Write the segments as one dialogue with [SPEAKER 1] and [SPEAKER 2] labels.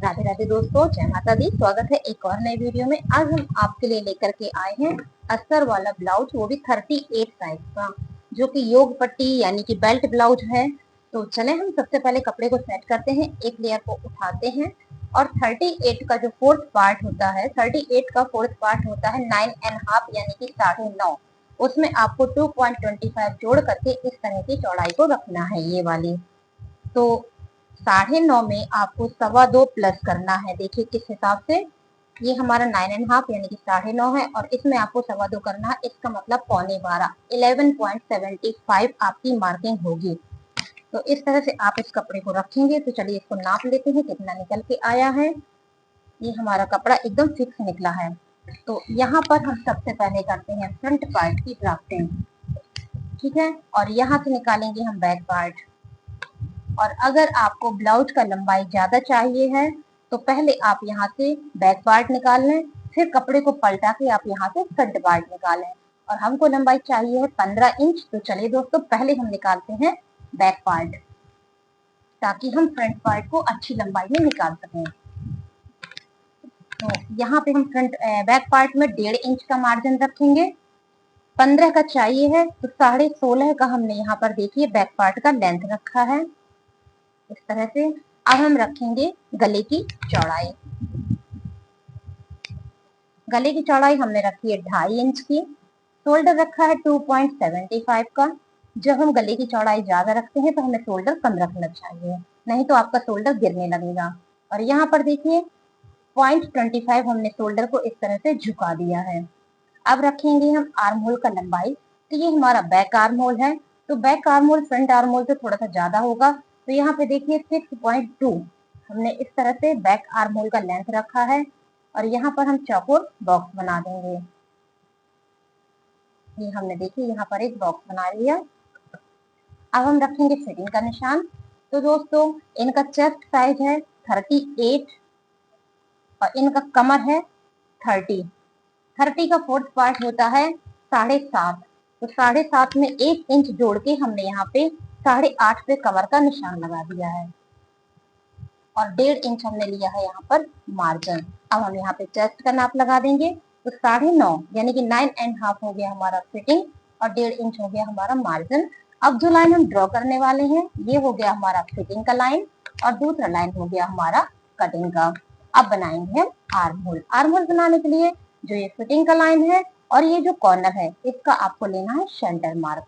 [SPEAKER 1] राधे राधे दोस्तों, जय माता दी। स्वागत है एक और नए वीडियो में। आज हम आपके लिए लेकर के आए हैं अस्तर वाला ब्लाउज, वो भी 38 साइज का, जो कि योग पट्टी यानी कि बेल्ट ब्लाउज है। तो चले हम सबसे पहले कपड़े को सेट करते हैं, एक लेयर को उठाते हैं और 38 का जो फोर्थ पार्ट होता है, 38 का फोर्थ पार्ट होता है 9.5 यानी कि 9.5। उसमें आपको 2.25 जोड़ करके इस तरह की चौड़ाई को रखना है, ये वाली। तो 9.5 में आपको 2.25 प्लस करना है। देखिए किस हिसाब से, ये हमारा 9.5 यानी कि 9.5 है और इसमें आपको 2.25 करना है। इसका मतलब 11.25, 11.75 आपकी मार्किंग होगी। तो इस तरह से आप इस कपड़े को रखेंगे। तो चलिए इसको नाप लेते हैं कितना निकल के आया है। ये हमारा कपड़ा एकदम फिक्स निकला है। तो यहाँ पर हम सबसे पहले करते हैं फ्रंट पार्ट की ड्राफ्टिंग, ठीक है, और यहाँ से निकालेंगे हम बैक पार्ट। और अगर आपको ब्लाउज का लंबाई ज्यादा चाहिए है तो पहले आप यहाँ से बैक पार्ट निकाल लें, फिर कपड़े को पलटा के आप यहाँ से फ्रंट पार्ट निकालें। और हमको लंबाई चाहिए है 15 इंच। तो चलिए दोस्तों, पहले हम निकालते हैं बैक पार्ट, ताकि हम फ्रंट पार्ट को अच्छी लंबाई में निकाल सकें। तो यहाँ पे हम बैक पार्ट में 1.5 इंच का मार्जिन रखेंगे। 15 का चाहिए है तो 16.5 का हमने यहाँ पर देखिए बैक पार्ट का लेंथ रखा है, इस तरह से। अब हम रखेंगे गले की चौड़ाई। गले की चौड़ाई हमने रखी है 2.5 इंच की। शोल्डर रखा है 2.75 का। जब हम गले की चौड़ाई ज्यादा रखते हैं तो हमें शोल्डर कम रखना चाहिए, नहीं तो आपका शोल्डर गिरने लगेगा। और यहाँ पर देखिए 0.25 हमने शोल्डर को इस तरह से झुका दिया है। अब रखेंगे हम आर्म होल का लंबाई। तो ये हमारा बैक आर्म होल है, तो back arm hole front arm hole से थोड़ा सा ज्यादा होगा। तो यहाँ पे देखिए 6.2 हमने इस तरह से बैक आर्म होल का लेंथ रखा है। और यहाँ पर हम चौकोर बॉक्स बना देंगे। ये हमने देखिए यहाँ पर एक बॉक्स बना लिया। अब हम रखेंगे फिटिंग का निशान। तो दोस्तों, इनका चेस्ट साइज है 38 और इनका कमर है 30। 30 का फोर्थ पार्ट होता है 7.5। तो 7.5 में 1 इंच जोड़ के हमने यहाँ पे 8.5 पे कमर का निशान लगा दिया है और 1.5 इंच हमने लिया है यहाँ पर मार्जिन। अब हम यहाँ पे चेस्ट का नाप लगा देंगे। तो 9.5 यानी कि 9.5 हो गया हमारा फिटिंग और 1.5 इंच हो गया हमारा मार्जिन। अब जो लाइन हम ड्रॉ करने वाले हैं ये हो गया हमारा फिटिंग का लाइन और दूसरा लाइन हो गया हमारा कटिंग का। अब बनाएंगे हम आर्म होल। आर्म होल बनाने के लिए जो ये फिटिंग का लाइन है और ये जो कॉर्नर है इसका आपको लेना है सेंटर मार्क।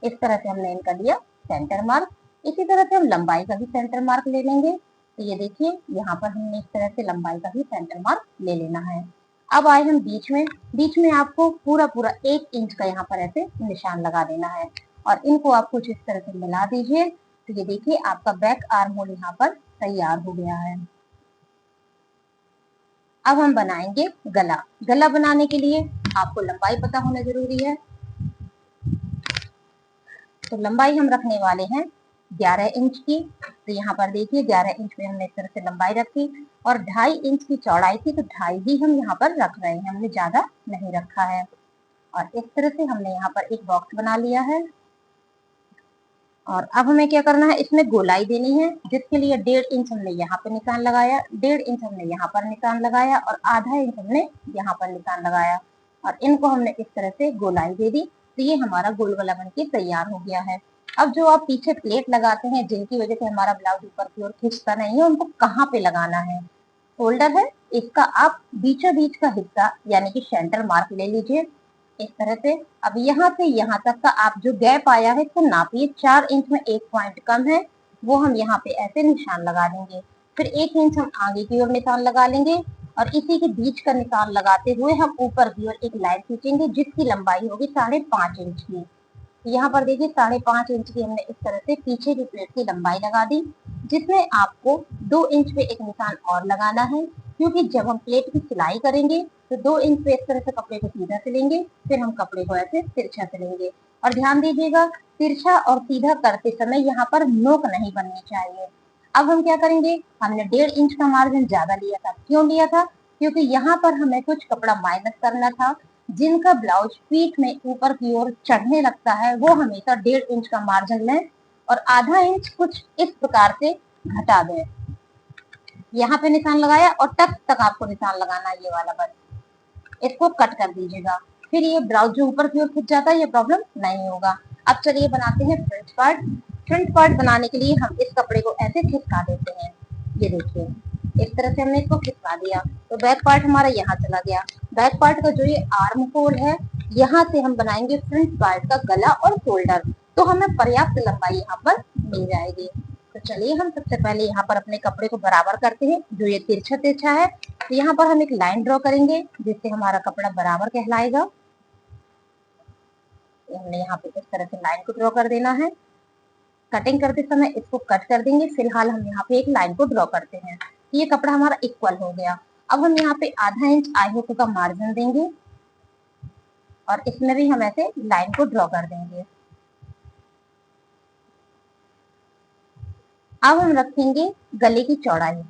[SPEAKER 1] इस तरह से हमने इनका लिया सेंटर मार्क। इसी तरह से हम लंबाई का भी सेंटर मार्क ले लेंगे। तो ये देखिए यहाँ पर हमने इस तरह से लंबाई का भी सेंटर मार्क ले लेना है। अब आए हम बीच में। बीच में आपको पूरा पूरा 1 इंच का यहाँ पर ऐसे निशान लगा देना है और इनको आप कुछ इस तरह से मिला दीजिए। तो ये देखिए आपका बैक आर्म होल यहाँ पर तैयार हो गया है। अब हम बनाएंगे गला। गला बनाने के लिए आपको लंबाई पता होना जरूरी है। तो लंबाई हम रखने वाले हैं 11 इंच की। तो यहाँ पर देखिए 11 इंच में हमने इस तरह से लंबाई रखी और 2.5 इंच की चौड़ाई थी, तो 2.5 ही हम यहाँ पर रख रहे हैं, हमने ज्यादा नहीं रखा है। और इस तरह से हमने यहाँ पर एक बॉक्स बना लिया है। और अब हमें क्या करना है, इसमें गोलाई देनी है, जिसके लिए 1.5 इंच हमने यहाँ पे निशान लगाया, 1.5 इंच हमने यहाँ पर निशान लगाया और आधा इंच हमने यहाँ पर निशान लगाया और इनको हमने इस तरह से गोलाई दे दी। तो ये हमारा गोल गला बनके तैयार हो गया है। अब जो आप पीछे प्लेट लगाते हैं जिनकी वजह से हमारा ब्लाउज ऊपर की ओर खिंचता नहीं है, उनको कहाँ पे लगाना है। शोल्डर है, इसका आप बीचों बीच का हिस्सा यानी कि सेंटर मार्क ले लीजिए इस तरह से। अब यहाँ से यहाँ तक का आप जो गैप आया है इसको नापिए। 4 इंच में 1 पॉइंट कम है, वो हम यहाँ पे ऐसे निशान लगा देंगे। फिर 1 इंच हम आगे की ओर निशान लगा लेंगे और इसी के बीच का निशान लगाते हुए हम ऊपर की ओर एक लाइन खींचेंगे जिसकी लंबाई होगी 5.5 इंच की। यहाँ पर देखिए 5.5 इंच की हमने इस तरह से पीछे की प्लेट की लंबाई लगा दी, जिसमें आपको 2 इंच पे एक निशान और लगाना है, क्योंकि जब हम प्लेट की सिलाई करेंगे तो 2 इंच पे इस तरह से कपड़े को सीधा सिलेंगे, फिर हम कपड़े को ऐसे तिरछा सिलेंगे। और ध्यान दीजिएगा, तिरछा और सीधा करते समय यहाँ पर नोक नहीं बननी चाहिए। अब हम क्या करेंगे, हमने 1.5 इंच का मार्जिन ज्यादा लिया था। क्यों लिया था? क्योंकि यहाँ पर हमें कुछ कपड़ा माइनस करना था। जिनका ब्लाउज पीठ में ऊपर की ओर चढ़ने लगता है वो हमेशा 1.5 इंच का मार्जिन लें और आधा इंच कुछ इस प्रकार से घटा दें। यहाँ पे निशान लगाया और टक्स तक आपको निशान लगाना है, ये वाला बस। इसको कट कर दीजिएगा, फिर ये ब्लाउज जो ऊपर की ओर खिंच जाता है ये प्रॉब्लम नहीं होगा। अब चलिए बनाते हैं फ्रंट पार्ट। फ्रंट पार्ट बनाने के लिए हम इस कपड़े को ऐसे खिसका देते हैं, ये देखिए इस तरह से हमने इसको खिसका दिया तो बैक पार्ट हमारा यहाँ चला गया। बैक पार्ट का जो ये आर्म होल है, यहाँ से हम बनाएंगे फ्रंट पार्ट का गला और शोल्डर, तो हमें पर्याप्त लंबाई यहाँ पर मिल जाएगी। तो चलिए हम सबसे पहले यहाँ पर अपने कपड़े को बराबर करते हैं। जो ये तिरछा तिरछा है तो यहाँ पर हम एक लाइन ड्रॉ करेंगे जिससे हमारा कपड़ा बराबर कहलाएगा। हमने यहाँ पे इस तरह से लाइन को ड्रॉ कर देना है। कटिंग करते समय इसको कट कर देंगे। फिलहाल हम यहाँ पे एक लाइन को ड्रॉ करते हैं। ये कपड़ा हमारा इक्वल हो गया। अब हम यहाँ पे आधा इंच आई हुक का मार्जिन देंगे और इसमें भी हम ऐसे लाइन को ड्रॉ कर देंगे। अब हम रखेंगे गले की चौड़ाई।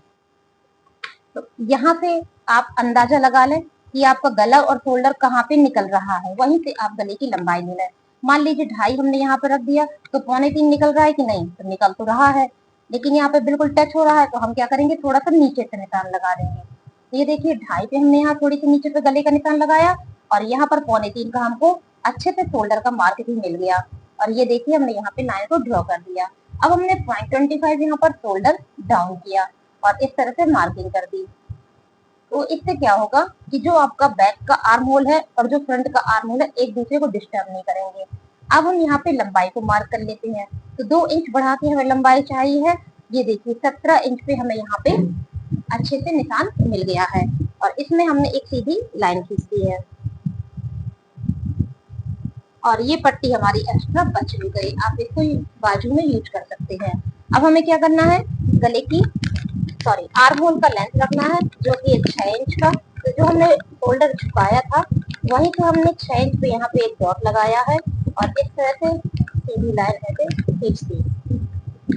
[SPEAKER 1] तो यहाँ से आप अंदाजा लगा लें कि आपका गला और शोल्डर कहाँ पे निकल रहा है, वहीं से आप गले की लंबाई ले लें। मान लीजिए 2.5 हमने यहाँ पे रख दिया तो 2.25 निकल रहा है कि नहीं, तो निकल तो रहा है, लेकिन यहाँ पे बिल्कुल टच हो रहा है, तो हम क्या करेंगे, थोड़ा सा नीचे से निशान लगा देंगे। तो ये देखिए 2.5 पे हमने यहाँ थोड़ी सी नीचे पे गले का निशान लगाया और यहाँ पर 2.25 का हमको अच्छे से शोल्डर का मार्क भी मिल गया। और ये देखिए हमने यहाँ पे लाइन को ड्रॉ कर दिया। अब हमने 0.25 यहाँ पर शोल्डर डाउन किया और इस तरह से मार्किंग कर दी। तो इससे क्या होगा कि जो आपका बैक का आर्म होल है और जो फ्रंट का आर्म होल है एक दूसरे को डिस्टर्ब नहीं करेंगे। अब हम यहाँ पे लंबाई को मार्क कर लेते हैं। तो 2 इंच बढ़ा के हमें लंबाई चाहिए है। ये देखिए 17 इंच पे हमें यहाँ पे अच्छे से निशान मिल गया है और इसमें हमने एक सीधी लाइन खींच दी है और ये पट्टी हमारी एक्स्ट्रा बच भी गई। आप इसको बाजू में यूज कर सकते हैं। अब हमें क्या करना है, गले की आर्म होल का लेंथ रखना है जो कि 6 इंच का। तो जो हमने शोल्डर झुकाया था वहीं से हमने 6 इंच पे यहाँ पे एक डॉट लगाया है और इस तरह से सीधी लाइन ऐसे खींच दी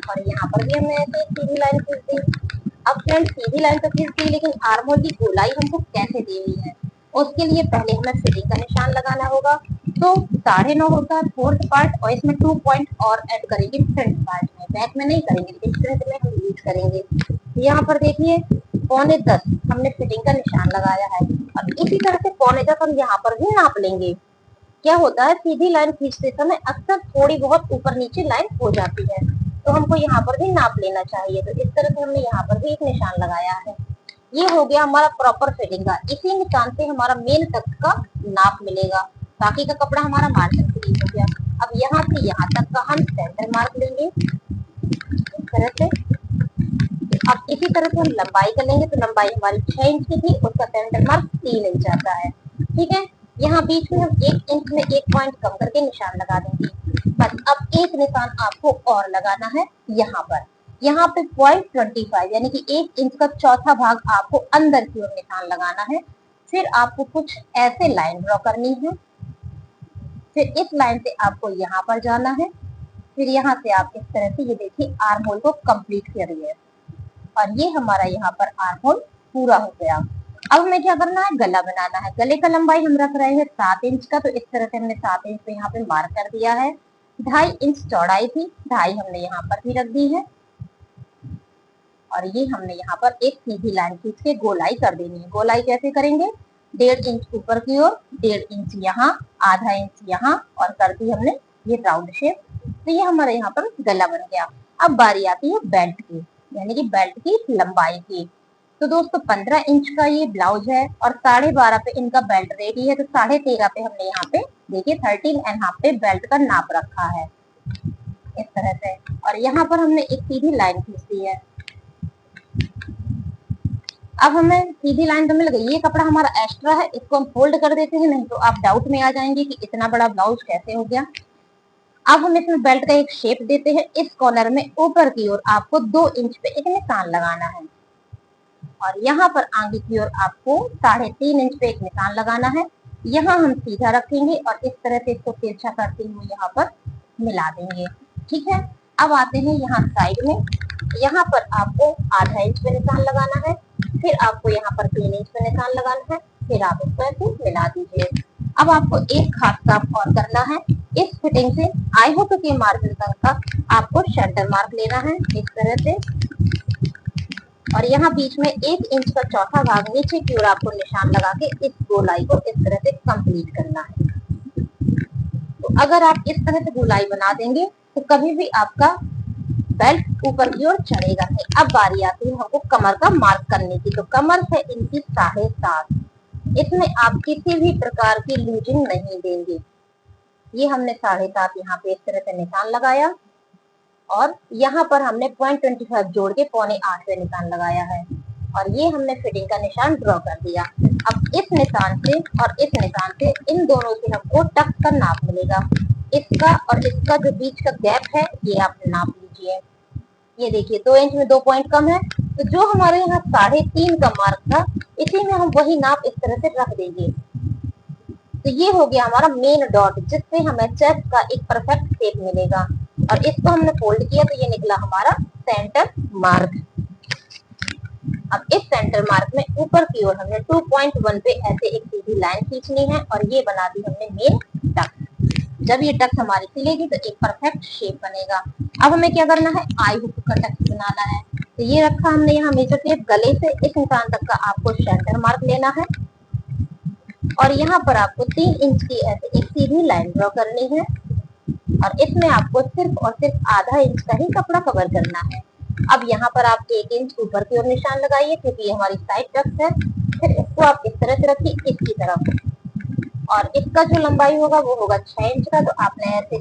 [SPEAKER 1] और यहाँ पर भी हमने ऐसे सीधी लाइन खींच दी। अब फ्रेंड सीधी लाइन तो खींच दी, लेकिन आर्म होल की गोलाई हमको कैसे देनी है, उसके लिए पहले हमें फिटिंग का निशान लगाना होगा। तो 9.5 होता है फोर्थ पार्ट और इसमें 2 पॉइंट और ऐड करेंगे फ्रंट पार्ट में, बैक में नहीं करेंगे, लेकिन फ्रंट में हम यूज करेंगे। यहाँ पर देखिए 9.25 हमने फिटिंग का निशान लगाया है। अब इसी तरह से 9.25 हम यहाँ पर भी नाप लेंगे। क्या होता है, सीधी लाइन खींचते समय अक्सर थोड़ी बहुत ऊपर नीचे लाइन हो जाती है, तो हमको यहाँ पर भी नाप लेना चाहिए। तो इस तरह से हमने यहाँ पर भी एक निशान लगाया है। ये हो गया हमारा प्रॉपर फिटिंग का। इसी निशान से हमारा मेन तक का नाप मिलेगा। बाकी का कपड़ा हमारा मार्जिन फ्री हो गया। अब यहाँ से यहाँ तक का हम सेंटर मार्क लेंगे इस तरह से। अब इसी तरह से हम लंबाई कर लेंगे। तो लंबाई हमारी 6 इंच की थी, उसका सेंटर मार्क 3 इंच आता है। ठीक है, यहाँ बीच में हम 1 इंच में 1 पॉइंट कम करके निशान लगा देंगे। बस अब एक निशान आपको और लगाना है यहाँ पर। यहाँ पे 0.25 यानी कि 1 इंच का चौथा भाग आपको अंदर की ओर निशान लगाना है। फिर आपको कुछ ऐसे लाइन ड्रॉ करनी है। फिर इस लाइन से आपको यहाँ पर जाना है। फिर यहाँ से आप इस तरह से, ये देखिए आर्म होल को कंप्लीट करिए और ये हमारा यहाँ पर आर्म होल पूरा हो गया। अब हमें क्या करना है, गला बनाना है। गले का लंबाई हम रख रहे हैं 7 इंच का, तो इस तरह से हमने 7 इंच पे यहाँ पे मार्क कर दिया है। 2.5 इंच चौड़ाई थी, 2.5 हमने यहाँ पर भी रख दी है और ये हमने यहाँ पर एक सीधी लाइन खींच के गोलाई कर देनी है। गोलाई कैसे करेंगे, 1.5 इंच ऊपर की ओर, 1.5 इंच यहाँ, आधा इंच यहाँ और कर दी हमने ये राउंड शेप। तो ये हमारे यहाँ पर गला बन गया। अब बारी आती है बेल्ट की, यानी कि बेल्ट की लंबाई की। तो दोस्तों 15 इंच का ये ब्लाउज है और 12.5 पे इनका बेल्ट रेडी है। तो 13.5 पे हमने यहाँ पे देखिए 13.5 पे बेल्ट का नाप रखा है इस तरह से। और यहाँ पर हमने एक सीधी लाइन खींच दी है। अब हमें सीधी लाइन तो मिल गई। ये कपड़ा हमारा एक्स्ट्रा है, इसको हम फोल्ड कर देते हैं, नहीं तो आप डाउट में आ जाएंगे कि इतना बड़ा ब्लाउज कैसे हो गया। अब हम इसमें बेल्ट का एक शेप देते हैं। इस कॉर्नर में ऊपर की ओर आपको 2 इंच पे एक निशान लगाना है और यहाँ पर आगे की ओर आपको 3.5 इंच पे एक निशान लगाना है। यहाँ हम सीधा रखेंगे और इस तरह से इसको तिरछा करते हुए यहाँ पर मिला देंगे। ठीक है, अब आते हैं यहाँ साइड में। यहाँ पर आपको आधा इंच पे निशान लगाना है, फिर आपको यहाँ पर 3 इंच पे निशान लगाना है, फिर आप इसको ऐसे मिला दीजिए। अब आपको एक खास काम और करना है। इस फिटिंग से आई हुक के मार्जिन तक का आपको सेंटर मार्क लेना है इस तरह से। और यहाँ बीच में 1 इंच का चौथा भाग नीचे की ओर आपको निशान लगा के इस गोलाई को इस तरह से कंप्लीट करना है। तो अगर आप इस तरह से गोलाई बना देंगे तो कभी भी आपका बेल्ट ऊपर की ओर चढ़ेगा नहीं। अब बारी आती है हमको कमर का मार्क करने की। तो कमर है इनकी 7.5। इसमें आप किसी भी प्रकार की लूजिंग नहीं देंगे। ये हमने 7.5 यहाँ पे इस तरह से निशान लगाया और यहाँ पर हमने 0.25 जोड़ के 7.25 पे निशान लगाया है और ये हमने फिटिंग का निशान ड्रॉ कर दिया। अब इस निशान से और इस निशान से इन दोनों से हमको टक्स का नाप मिलेगा। इसका और इसका जो बीच का गैप है ये आप नाप लीजिए। ये देखिए 2 इंच में 2 पॉइंट कम है, तो जो हमारे यहाँ 3.5 का मार्क था इसी में हम वही नाप इस तरह से रख देंगे। तो ये हो गया हमारा मेन डॉट, जिससे हमें चेस्ट का एक परफेक्ट शेप मिलेगा। और इसको हमने फोल्ड किया तो ये निकला हमारा सेंटर मार्क। अब इस सेंटर मार्क में ऊपर की ओर हमने 2.1 पे ऐसे एक सीधी लाइन खींचनी है और ये बना दी हमने मेन टक्स। जब ये टक्स हमारी सिलेगी तो एक परफेक्ट शेप बनेगा। अब हमें क्या करना है, आई हुक का टक्स बनाना है। तो ये रखा हमने यहाँ मेजर टेप, गले से इस निशान तक का आपको सेंटर मार्क लेना है और यहाँ पर आपको 3 इंच की ऐसे एक सीधी लाइन ड्रॉ करनी है और इसमें आपको सिर्फ और सिर्फ आधा इंच का ही कपड़ा कवर करना है। अब यहाँ पर आप 1 इंच ऊपर की ओर निशान लगाइए क्योंकि ये हमारी साइड टक्स है। फिर इसको आप इस तरह से रखिए इसकी तरफ और इसका जो लंबाई होगा वो होगा 6 इंच का। तो आपने ऐसे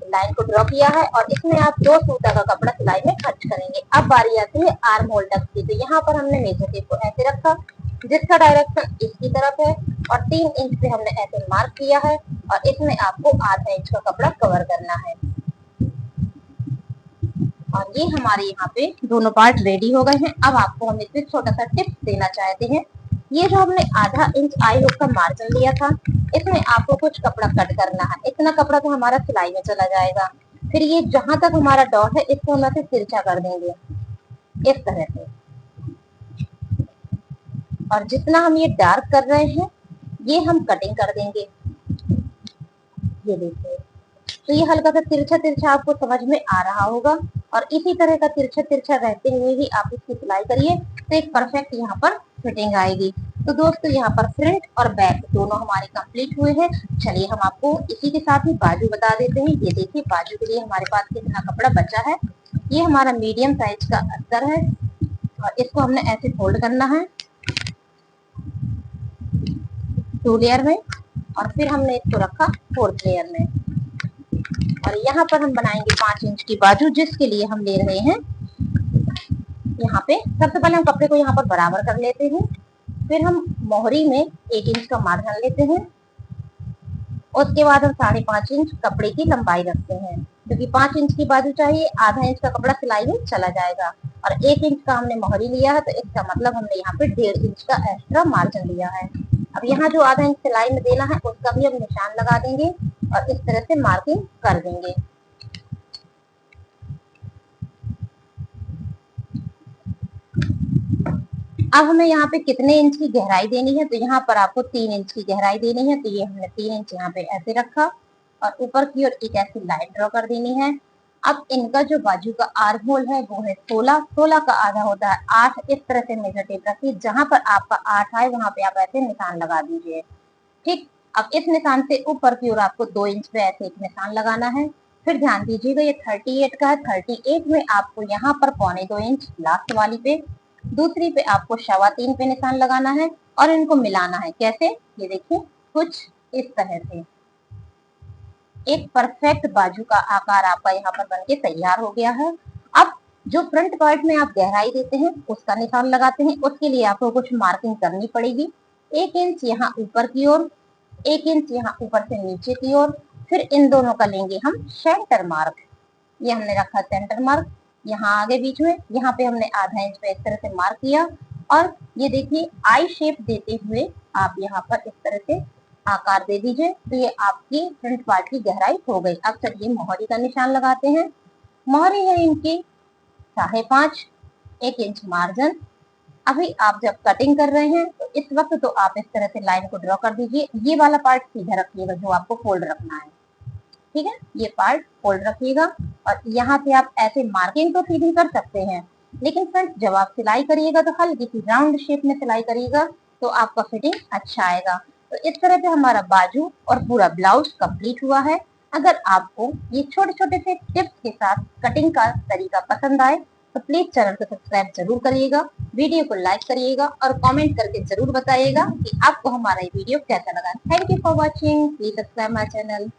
[SPEAKER 1] लाइन को ड्रॉ किया है और इसमें आप 2 सूता का कपड़ा सिलाई में खर्च करेंगे। अब बारी आती है आर्म होल टक्स की। तो यहाँ पर हमने मेजर टेप को ऐसे रखा जिसका डायरेक्शन इसकी तरफ है और 3 इंच पे हमने ऐसे मार्क किया है और इसमें आपको आधा इंच का कपड़ा कवर करना है। और ये हमारे यहाँ पे दोनों पार्ट रेडी हो गए हैं। अब आपको हम इसमें छोटा सा टिप्स देना चाहते हैं। ये जो हमने आधा इंच आई हुक का मार्जिन लिया था, इसमें आपको कुछ कपड़ा कट करना है। इतना कपड़ा तो हमारा सिलाई में चला जाएगा। फिर ये जहां तक हमारा डॉट है इसको हम ऐसे तिरछा कर देंगे इस तरह से। और जितना हम ये डार्क कर रहे हैं ये हम कटिंग कर देंगे। ये देखिए, तो ये हल्का सा तिरछा तिरछा आपको समझ में आ रहा होगा और इसी तरह का तिरछा तिरछा रहते हुए ही आप इसकी सिलाई करिए तो एक परफेक्ट यहाँ पर फिटिंग आएगी। तो दोस्तों यहाँ पर फ्रंट और बैक दोनों हमारे कंप्लीट हुए हैं। चलिए हम आपको इसी के साथ ही बाजू बता देते हैं। ये देखिए बाजू के लिए हमारे पास कितना कपड़ा बचा है। ये हमारा मीडियम साइज का अस्तर है और इसको हमने ऐसे फोल्ड करना है 2 लेयर में और फिर हमने इसको रखा 4th लेयर में। और यहाँ पर हम बनाएंगे 5 इंच की बाजू, जिसके लिए हम ले रहे हैं यहाँ पे सबसे पहले हम कपड़े को यहाँ पर बराबर कर लेते हैं। फिर हम मोहरी में 1 इंच का मार्जिन लेते हैं। उसके बाद हम 5.5 इंच कपड़े की लंबाई रखते हैं क्योंकि 5 इंच की बाजू चाहिए, आधा इंच का कपड़ा सिलाई में चला जाएगा। और 1 इंच का हमने मोहरी लिया है तो इसका मतलब हमने यहाँ पे 1.5 इंच का एक्स्ट्रा मार्जिन लिया है। अब यहाँ जो आधा इंच सिलाई में देना है उसका भी हम निशान लगा देंगे और इस तरह से मार्किंग कर देंगे। अब हमें यहाँ पे कितने इंच की गहराई देनी है, तो यहाँ पर आपको 3 इंच की गहराई देनी है। तो ये हमने 3 इंच यहाँ पे ऐसे रखा और ऊपर की ओर एक ऐसी लाइन ड्रॉ कर देनी है। अब इनका जो बाजू का आर्म होल है वो है 16 का आधा होता है 8। इस तरह से मेजर टेप रखिए, जहां पर आपका 8 आए वहां पे आप ऐसे निशान लगा दीजिए। ठीक, अब इस निशान से ऊपर की ओर आपको 2 इंच पे ऐसे एक निशान लगाना है। फिर ध्यान दीजिएगा ये 38 का है। 38 में आपको यहाँ पर 1.25 इंच लास्ट वाली पे, दूसरी पे आपको 3.25 पे निशान लगाना है और इनको मिलाना है। कैसे, ये देखिए कुछ इस तरह से। एक परफेक्ट बाजू का आकार आपका यहाँ पर बनके तैयार हो गया है। अब जो फ्रंट पार्ट में आप गहराई देते हैं उसका निशान लगाते हैं। उसके लिए आपको कुछ मार्किंग करनी पड़ेगी। 1 इंच यहाँ ऊपर की ओर, 1 इंच यहाँ ऊपर से नीचे की ओर, फिर इन दोनों का लेंगे हम सेंटर मार्क। ये हमने रखा सेंटर मार्क यहाँ आगे बीच में। यहाँ पे हमने आधा इंच पे इस तरह से मार्क किया और ये देखिए आई शेप देते हुए आप यहाँ पर इस तरह से आकार दे दीजिए। तो ये आपकी फ्रंट पार्ट की गहराई हो गई। अब चलिए मोहरी का निशान लगाते हैं। मोहरी है इनकी 5.5, 1 इंच मार्जिन। अभी आप जब कटिंग कर रहे हैं तो इस वक्त तो आप इस तरह से लाइन को ड्रॉ कर दीजिए। ये वाला पार्ट सीधा रखिएगा जो आपको फोल्ड रखना है। ठीक है, ये पार्ट फोल्ड रखिएगा और यहाँ से आप ऐसे मार्किंग तो सीधी कर सकते हैं, लेकिन फ्रेंड्स जब आप सिलाई करिएगा तो हल्की सी राउंड शेप में सिलाई करिएगा तो आपका फिटिंग अच्छा आएगा। तो इस तरह से हमारा बाजू और पूरा ब्लाउज कंप्लीट हुआ है। अगर आपको ये छोटे छोटे से टिप्स के साथ कटिंग का तरीका पसंद आए तो प्लीज चैनल को सब्सक्राइब जरूर करिएगा, वीडियो को लाइक करिएगा और कमेंट करके जरूर बताइएगा कि आपको हमारा ये वीडियो कैसा लगा। Thank you for watching, please subscribe my channel.